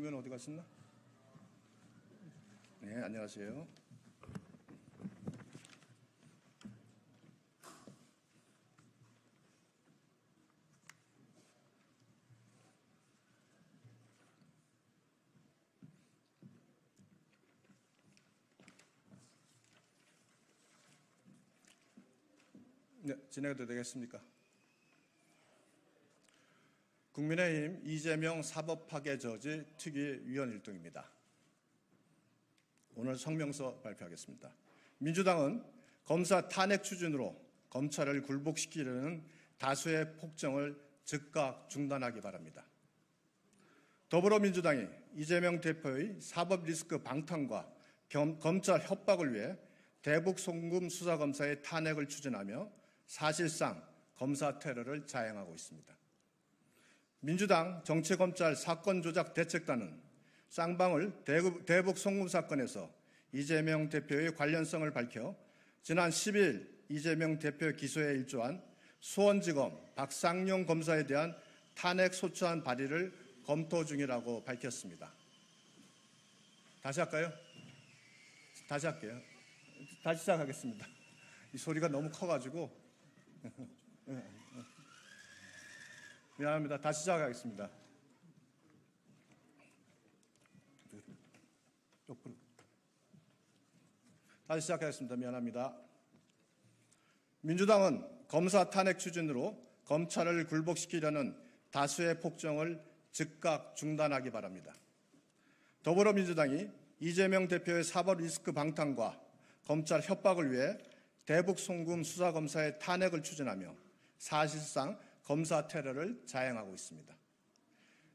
김 의원 어디 가셨나? 네, 안녕하세요. 네, 진행해도 되겠습니까? 국민의힘 이재명 사법파괴 저지 특위 위원 일동입니다. 오늘 성명서 발표하겠습니다. 민주당은 검사 탄핵 추진으로 검찰을 굴복시키려는 다수의 폭정을 즉각 중단하기 바랍니다. 더불어민주당이 이재명 대표의 사법 리스크 방탄과 검찰 협박을 위해 대북 송금 수사검사의 탄핵을 추진하며 사실상 검사 테러를 자행하고 있습니다. 민주당 정치검찰 사건조작대책단은 쌍방울 대북 송금 사건에서 이재명 대표의 관련성을 밝혀 지난 10일 이재명 대표 기소에 일조한 수원지검 박상용 검사에 대한 탄핵 소추안 발의를 검토 중이라고 밝혔습니다. 다시 할까요? 다시 할게요. 다시 시작하겠습니다. 이 소리가 너무 커가지고 미안합니다. 다시 시작하겠습니다. 다시 시작하겠습니다. 미안합니다. 민주당은 검사 탄핵 추진으로 검찰을 굴복시키려는 다수의 폭정을 즉각 중단하기 바랍니다. 더불어민주당이 이재명 대표의 사법 리스크 방탄과 검찰 협박을 위해 대북 송금 수사검사의 탄핵을 추진하며 사실상 검사 테러를 자행하고 있습니다.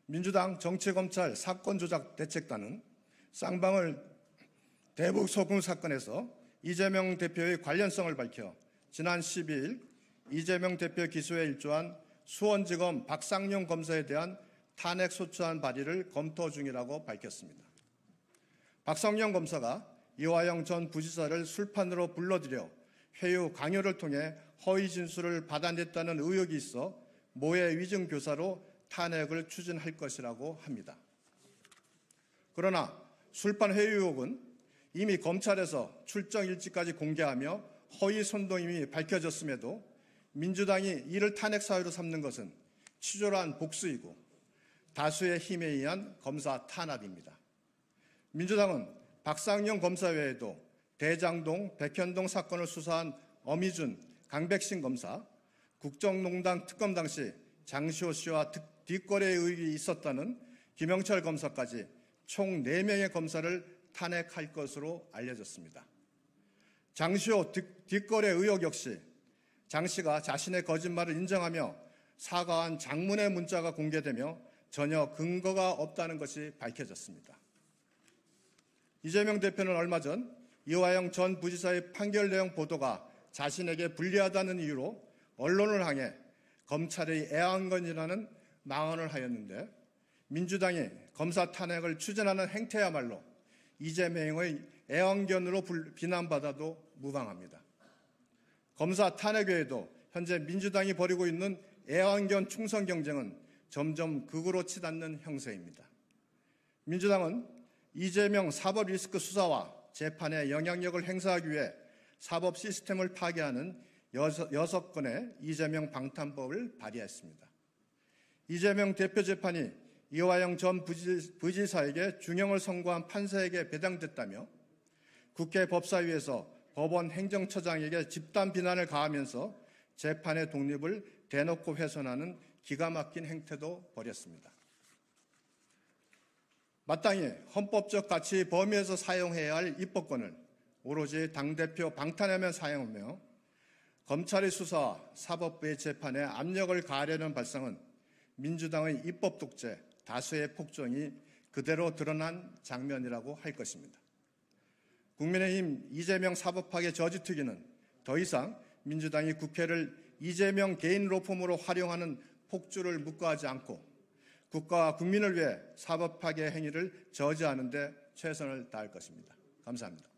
민주당 정치검찰 사건조작대책단은 쌍방울 대북 송금 사건에서 이재명 대표의 관련성을 밝혀 지난 12일 이재명 대표 기소에 일조한 수원지검 박상용 검사에 대한 탄핵 소추안 발의를 검토 중이라고 밝혔습니다. 박상용 검사가 이화영 전 부지사를 술판으로 불러들여 회유 강요를 통해 허위 진술을 받아냈다는 의혹이 있어 모해 위증 교사로 탄핵을 추진할 것이라고 합니다. 그러나 술판 회유 의혹은 이미 검찰에서 출정 일지까지 공개하며 허위 선동임이 밝혀졌음에도 민주당이 이를 탄핵 사유로 삼는 것은 치졸한 복수이고 다수의 힘에 의한 검사 탄압입니다. 민주당은 박상용 검사 외에도 대장동, 백현동 사건을 수사한 엄희준, 강백신 검사, 국정농단 특검 당시 장시호 씨와 뒷거래 의혹이 있었다는 김영철 검사까지 총 4명의 검사를 탄핵할 것으로 알려졌습니다. 장시호 뒷거래 의혹 역시 장 씨가 자신의 거짓말을 인정하며 사과한 장문의 문자가 공개되며 전혀 근거가 없다는 것이 밝혀졌습니다. 이재명 대표는 얼마 전 이화영 전 부지사의 판결 내용 보도가 자신에게 불리하다는 이유로 언론을 향해 검찰의 애완견이라는 망언을 하였는데 민주당이 검사 탄핵을 추진하는 행태야말로 이재명의 애완견으로 비난받아도 무방합니다. 검사 탄핵 외에도 현재 민주당이 벌이고 있는 애완견 충성 경쟁은 점점 극으로 치닫는 형세입니다. 민주당은 이재명 사법 리스크 수사와 재판에 영향력을 행사하기 위해 사법 시스템을 파괴하는 6건의 이재명 방탄법을 발의했습니다. 이재명 대표 재판이 이화영 전 부지사에게 중형을 선고한 판사에게 배당됐다며 국회 법사위에서 법원 행정처장에게 집단 비난을 가하면서 재판의 독립을 대놓고 훼손하는 기가 막힌 행태도 벌였습니다. 마땅히 헌법적 가치 범위에서 사용해야 할 입법권을 오로지 당대표 방탄하며 사용하며 검찰의 수사와 사법부의 재판에 압력을 가하려는 발상은 민주당의 입법 독재, 다수의 폭정이 그대로 드러난 장면이라고 할 것입니다. 국민의힘 이재명 사법파괴 저지특위는 더 이상 민주당이 국회를 이재명 개인 로펌으로 활용하는 폭주를 묵과하지 않고 국가와 국민을 위해 사법파괴 행위를 저지하는 데 최선을 다할 것입니다. 감사합니다.